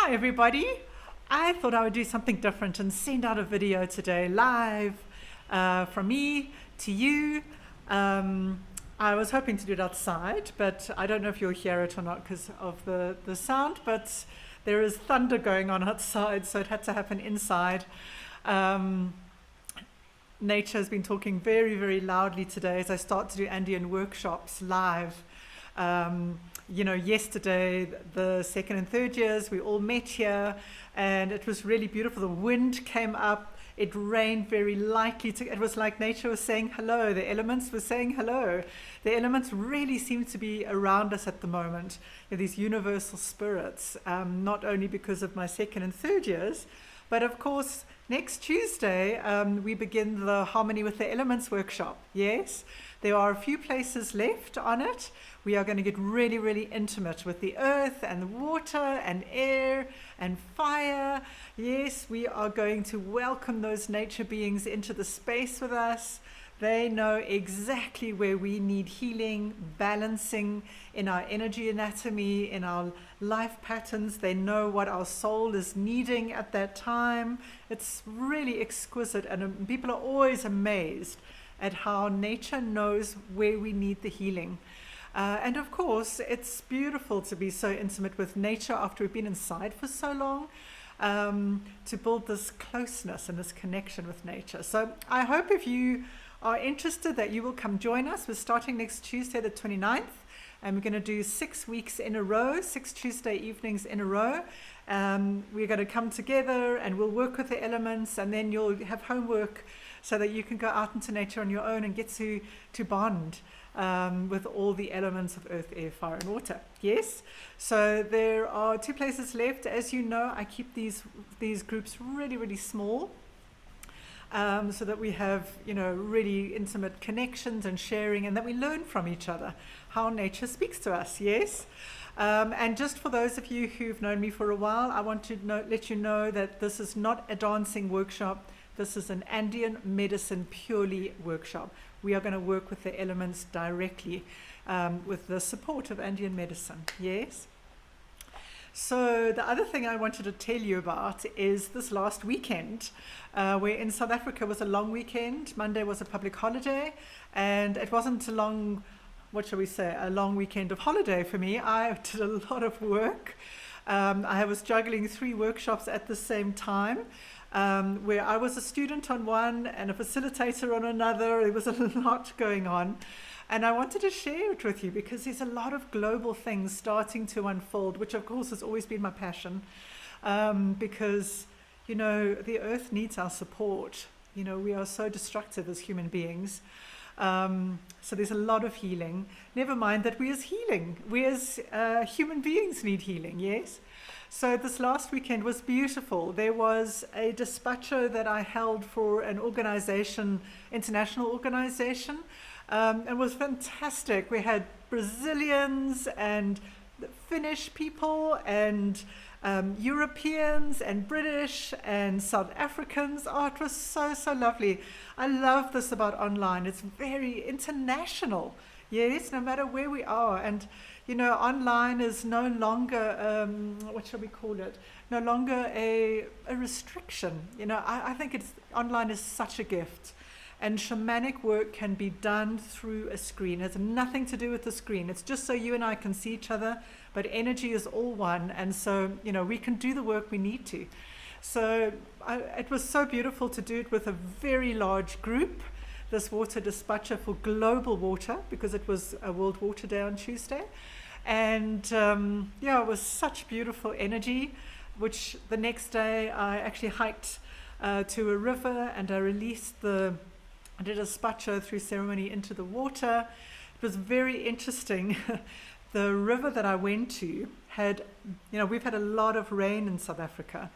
Hi everybody. I thought I would do something different and send out a video today live from me to you. I was hoping to do it outside, but I don't know if you'll hear it or not because of the sound, but there is thunder going on outside, so it had to happen inside. Nature has been talking very, very loudly today as I start to do Andean workshops live. Yesterday, the second and third years, we all met here and it was really beautiful. The wind came up, it rained very lightly. It was like nature was saying hello. The elements were saying hello. The elements really seem to be around us at the moment. These universal spirits, not only because of my second and third years, but of course, next Tuesday, we begin the Harmony with the Elements workshop. Yes, there are a few places left on it. We are going to get really, really intimate with the earth and the water and air and fire. Yes, we are going to welcome those nature beings into the space with us. They know exactly where we need healing, balancing in our energy anatomy, in our life patterns. They know what our soul is needing at that time. It's really exquisite, and people are always amazed at how nature knows where we need the healing. And of course, it's beautiful to be so intimate with nature after we've been inside for so long, to build this closeness and this connection with nature. So I hope if you are interested that you will come join us. We're starting next Tuesday the 29th, and we're going to do 6 weeks in a row, 6 Tuesday evenings in a row. We're going to come together and we'll work with the elements, and then you'll have homework so that you can go out into nature on your own and get to bond with all the elements of earth, air, fire, and water. Yes, so there are 2 places left. As you know, I keep these groups really, really small, so that we have really intimate connections and sharing, and that we learn from each other how nature speaks to us. Yes. And just for those of you who've known me for a while, I want to let you know that this is not a dancing workshop. This is an Andean medicine purely workshop. We are going to work with the elements directly, with the support of Andean medicine. Yes. So the other thing I wanted to tell you about is this last weekend, where in South Africa was a long weekend. Monday was a public holiday, and it wasn't a long weekend of holiday for me. I did a lot of work. I was juggling 3 workshops at the same time, where I was a student on one and a facilitator on another. There was a lot going on. And I wanted to share it with you because there's a lot of global things starting to unfold, which of course has always been my passion, because, the earth needs our support. We are so destructive as human beings. So there's a lot of healing. Never mind that we as human beings need healing, yes? So this last weekend was beautiful. There was a dispatcher that I held for an organization, international organization. It was fantastic. We had Brazilians and Finnish people and Europeans and British and South Africans. Oh, it was so, so lovely. I love this about online. It's very international. Yes, no matter where we are. And, online is no longer, what shall we call it? No longer a restriction. I think online is such a gift. And shamanic work can be done through a screen. It has nothing to do with the screen. It's just so you and I can see each other, but energy is all one. And so, we can do the work we need to. So it was so beautiful to do it with a very large group, this water dispatcher for global water, because it was a World Water Day on Tuesday. And it was such beautiful energy, which the next day I actually hiked to a river, and I did a dispatcher through ceremony into the water. It was very interesting. The river that I went to had, we've had a lot of rain in South Africa.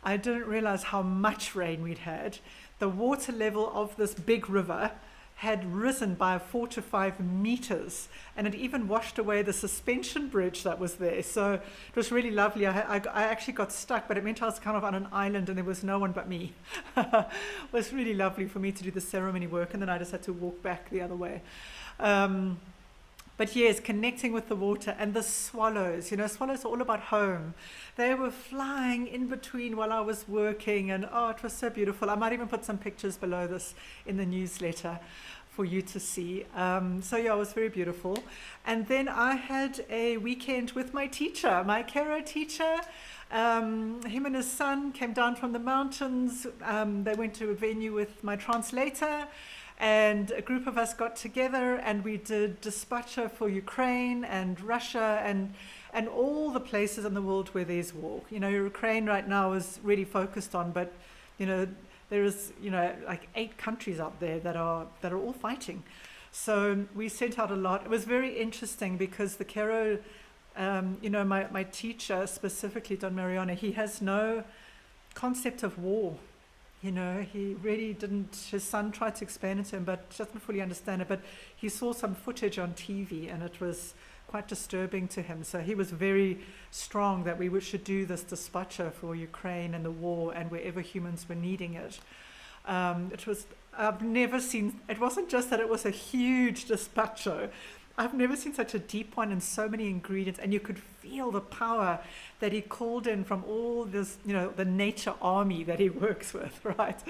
I didn't realize how much rain we'd had. The water level of this big river had risen by 4 to 5 meters, and it even washed away the suspension bridge that was there. So it was really lovely. I actually got stuck, but it meant I was kind of on an island and there was no one but me. It was really lovely for me to do the ceremony work, and then I just had to walk back the other way. But yes, connecting with the water and the swallows. Swallows are all about home. They were flying in between while I was working, and oh, it was so beautiful. I might even put some pictures below this in the newsletter for you to see. So yeah, it was very beautiful. And then I had a weekend with my teacher, my Karo teacher. Him and his son came down from the mountains. They went to a venue with my translator, and a group of us got together and we did dispatcher for Ukraine and Russia and all the places in the world where there's war. Ukraine right now is really focused on, but there is like 8 countries out there that are all fighting. So we sent out a lot. It was very interesting because the Karo, my teacher specifically, Don Mariano, he has no concept of war. He really didn't. His son tried to explain it to him, but doesn't fully understand it. But he saw some footage on TV, and it was quite disturbing to him. So he was very strong that we should do this dispatcher for Ukraine and the war, and wherever humans were needing it. I've never seen. It wasn't just that it was a huge dispatcher. I've never seen such a deep one and so many ingredients, and you could feel the power that he called in from all this, the nature army that he works with, right?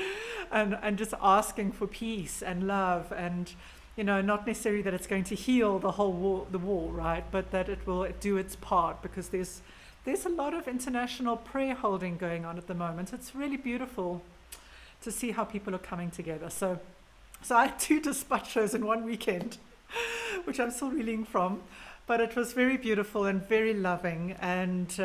And just asking for peace and love, and not necessarily that it's going to heal the war, right? But that it will do its part, because there's a lot of international prayer holding going on at the moment. It's really beautiful to see how people are coming together. So I had 2 dispatchers in one weekend, which I'm still reeling from, but it was very beautiful and very loving. And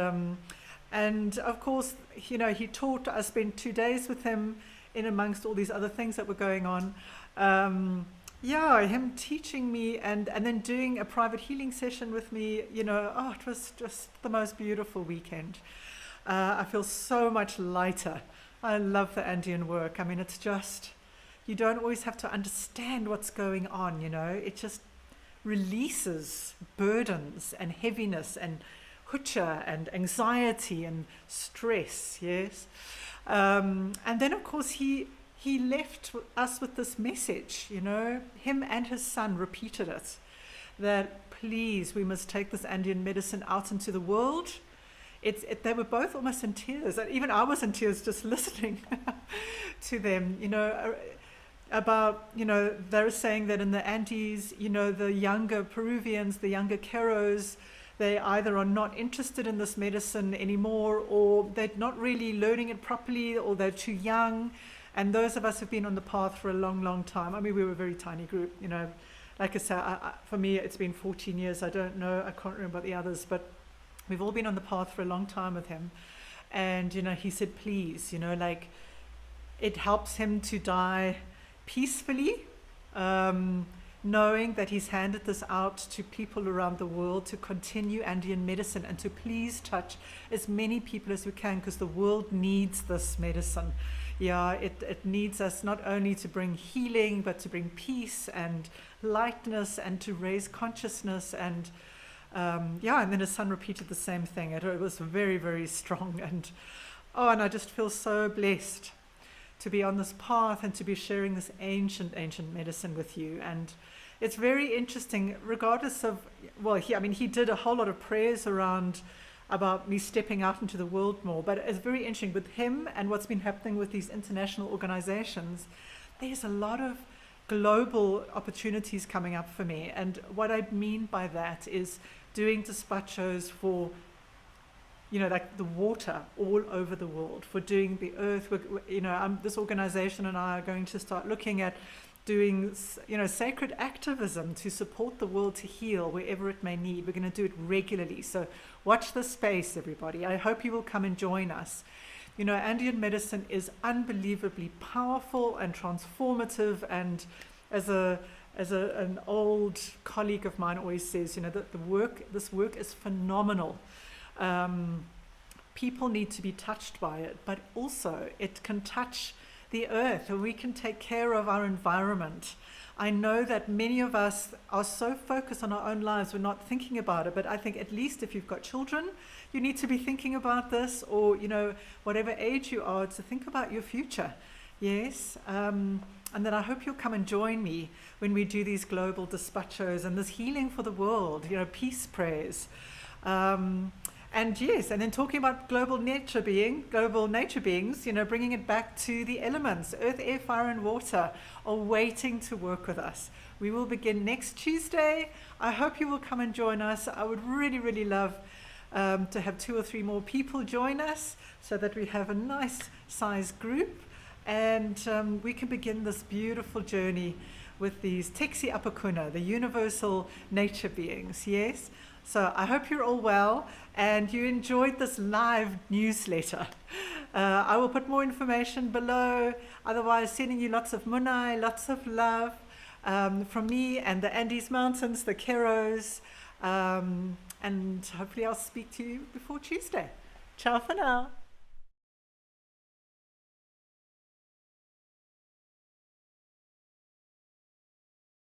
of course, he taught. I spent 2 days with him in amongst all these other things that were going on. Him teaching me and then doing a private healing session with me. It was just the most beautiful weekend. I feel so much lighter. I love the Andean work. I mean, it's just, you don't always have to understand what's going on, it just releases burdens and heaviness and hucha and anxiety and stress, yes. And then of course he left us with this message, him and his son repeated it, that please, we must take this Andean medicine out into the world. They were both almost in tears. Even I was in tears just listening to them, about, they're saying that in the Andes, the younger Peruvians, the younger Karos, they either are not interested in this medicine anymore, or they're not really learning it properly, or they're too young. And those of us who've been on the path for a long, long time, I mean, we were a very tiny group, like I say, for me, it's been 14 years. I don't know, I can't remember the others, but we've all been on the path for a long time with him. And, he said, please, it helps him to die peacefully, knowing that he's handed this out to people around the world to continue Andean medicine and to please touch as many people as we can, because the world needs this medicine. Yeah, it needs us not only to bring healing, but to bring peace and lightness and to raise consciousness. And and then his son repeated the same thing. It was very, very strong. And I just feel so blessed to be on this path and to be sharing this ancient medicine with you. And it's very interesting, regardless of, he did a whole lot of prayers around about me stepping out into the world more, but it's very interesting with him and what's been happening with these international organizations. There's a lot of global opportunities coming up for me. And what I mean by that is doing dispatchos for like the water all over the world, for doing the earth. This organization and I are going to start looking at doing, sacred activism to support the world to heal wherever it may need. We're going to do it regularly. So watch this space, everybody. I hope you will come and join us. Andean medicine is unbelievably powerful and transformative. And as an old colleague of mine always says, this work is phenomenal. People need to be touched by it, but also it can touch the earth, and we can take care of our environment. I know that many of us are so focused on our own lives, we're not thinking about it, but I think at least if you've got children, you need to be thinking about this, or, whatever age you are, to think about your future. Yes. then I hope you'll come and join me when we do these global despachos and this healing for the world, peace prayers. And yes, and then talking about global nature beings, bringing it back to the elements, earth, air, fire, and water are waiting to work with us. We will begin next Tuesday. I hope you will come and join us. I would really, really love to have 2 or 3 more people join us so that we have a nice sized group, and we can begin this beautiful journey with these Texi Apakuna, the universal nature beings. Yes. So I hope you're all well and you enjoyed this live newsletter. I will put more information below. Otherwise, sending you lots of munai, lots of love from me and the Andes Mountains, the Keros. And hopefully I'll speak to you before Tuesday. Ciao for now.